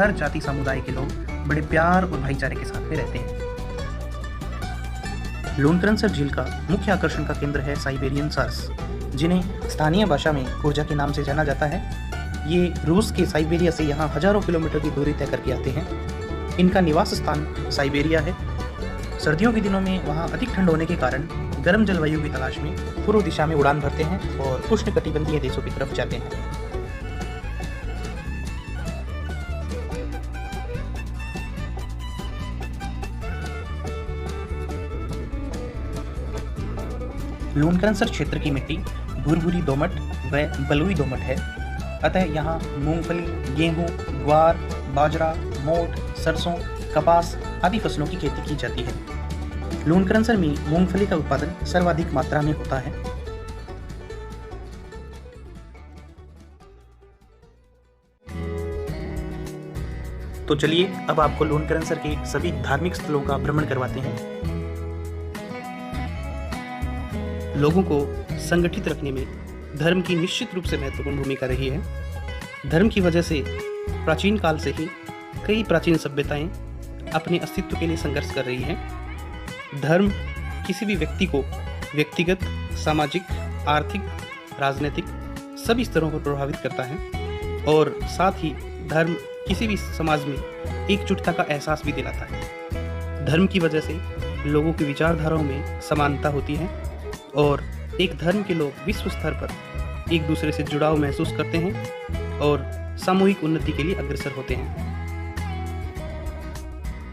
हर जाति समुदाय के लोग बड़े प्यार और भाईचारे के साथ में रहते हैं। लूनकरनसर झील का मुख्य आकर्षण का केंद्र है साइबेरियन सार्स, जिन्हें स्थानीय भाषा में कुर्जा के नाम से जाना जाता है। ये रूस के साइबेरिया से यहाँ हजारों किलोमीटर की दूरी तय करके आते हैं। इनका निवास स्थान साइबेरिया है। सर्दियों के दिनों में वहाँ अधिक ठंड होने के कारण गर्म जलवायु की तलाश में पूर्व दिशा में उड़ान भरते हैं और उष्णकटिबंधीय देशों की तरफ जाते हैं। लूनकरनसर क्षेत्र की मिट्टी भुरभुरी दोमट व बलुई दोमट है, अतः यहाँ मूंगफली, गेहूं, ग्वार, बाजरा, मोठ, सरसों, कपास आदि फसलों की खेती की जाती है। लूनकरनसर में मूंगफली का उत्पादन सर्वाधिक मात्रा में होता है। तो चलिए अब आपको लूनकरनसर के सभी धार्मिक स्थलों का भ्रमण करवाते हैं। लोगों को संगठित रखने में धर्म की निश्चित रूप से महत्वपूर्ण भूमिका रही है। धर्म की वजह से प्राचीन काल से ही कई प्राचीन सभ्यताएं अपने अस्तित्व के लिए संघर्ष कर रही हैं। धर्म किसी भी व्यक्ति को व्यक्तिगत, सामाजिक, आर्थिक, राजनीतिक सभी स्तरों पर प्रभावित करता है और साथ ही धर्म किसी भी समाज में एकजुटता का एहसास भी दिलाता है। धर्म की वजह से लोगों की विचारधाराओं में समानता होती है और एक धर्म के लोग विश्व स्तर पर एक दूसरे से जुड़ाव महसूस करते हैं और सामूहिक उन्नति के लिए अग्रसर होते हैं।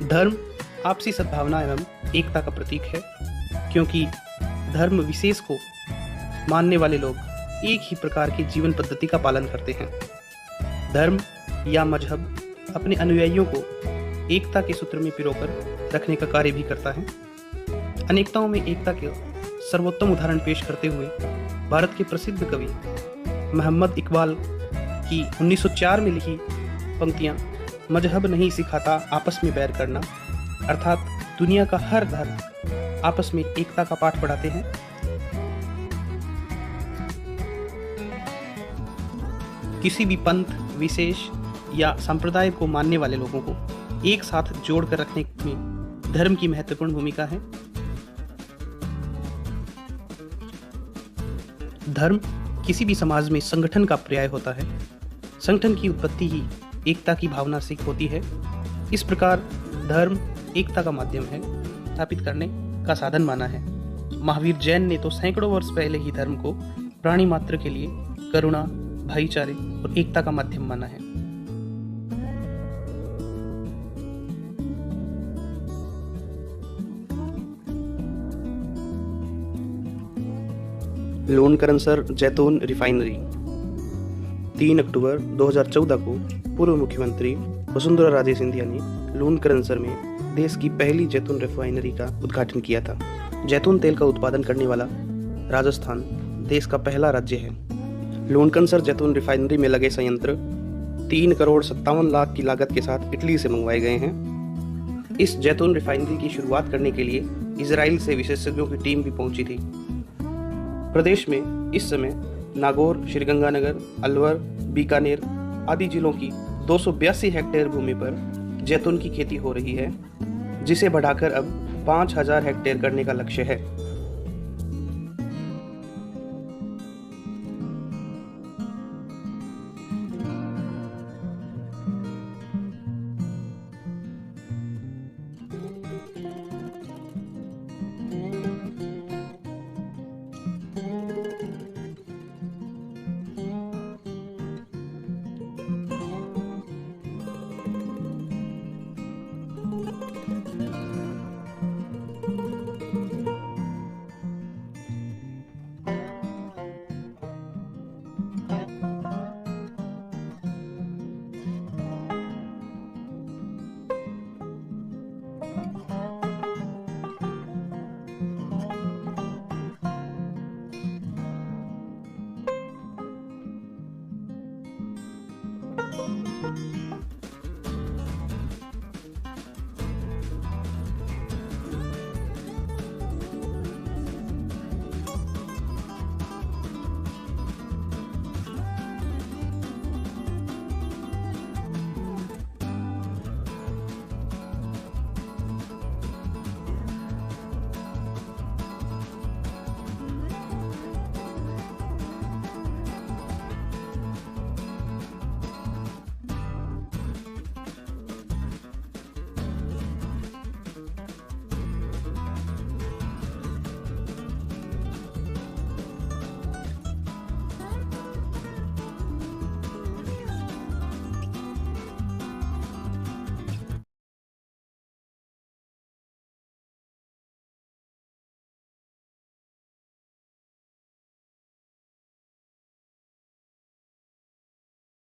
धर्म आपसी सद्भावना एवं एकता का प्रतीक है, क्योंकि धर्म विशेष को मानने वाले लोग एक ही प्रकार की जीवन पद्धति का पालन करते हैं। धर्म या मजहब अपने अनुयायियों को एकता के सूत्र में पिरोकर रखने का कार्य भी करता है। अनेकताओं में एकता के सर्वोत्तम उदाहरण पेश करते हुए भारत के प्रसिद्ध कवि मोहम्मद इकबाल की 1904 में लिखी पंक्तियां मजहब नहीं सिखाता आपस में बैर करना, अर्थात दुनिया का हर धर्म आपस में एकता का पाठ पढ़ाते हैं। किसी भी पंथ, विशेष या संप्रदाय को मानने वाले लोगों को एक साथ जोड़कर रखने में धर्म की महत्वपूर्ण भूमिका है। धर्म किसी भी समाज में संगठन का पर्याय होता है। संगठन की उत्पत्ति ही एकता की भावना से होती है। इस प्रकार धर्म एकता का माध्यम है, स्थापित करने का साधन माना है। महावीर जैन ने तो सैकड़ों वर्ष पहले ही धर्म को प्राणी मात्र के लिए करुणा, भाईचारे और एकता का माध्यम माना है। लूनकरनसर जैतून रिफाइनरी 3 अक्टूबर 2014 को पूर्व मुख्यमंत्री वसुंधरा राजे सिंधिया ने लूनकरनसर में देश की पहली जैतून रिफाइनरी का उद्घाटन किया था। जैतून तेल का उत्पादन करने वाला राजस्थान देश का पहला राज्य है। लूनकरनसर जैतून रिफाइनरी में लगे संयंत्र 3,57,00,000 की लागत के साथ इटली से मंगवाए गए हैं। इस जैतून रिफाइनरी की शुरुआत करने के लिए इजराइल से विशेषज्ञों की टीम भी पहुंची थी। प्रदेश में इस समय नागौर, श्रीगंगानगर, अलवर, बीकानेर आदि जिलों की 282 हेक्टेयर भूमि पर जैतून की खेती हो रही है, जिसे बढ़ाकर अब 5,000 हेक्टेयर करने का लक्ष्य है।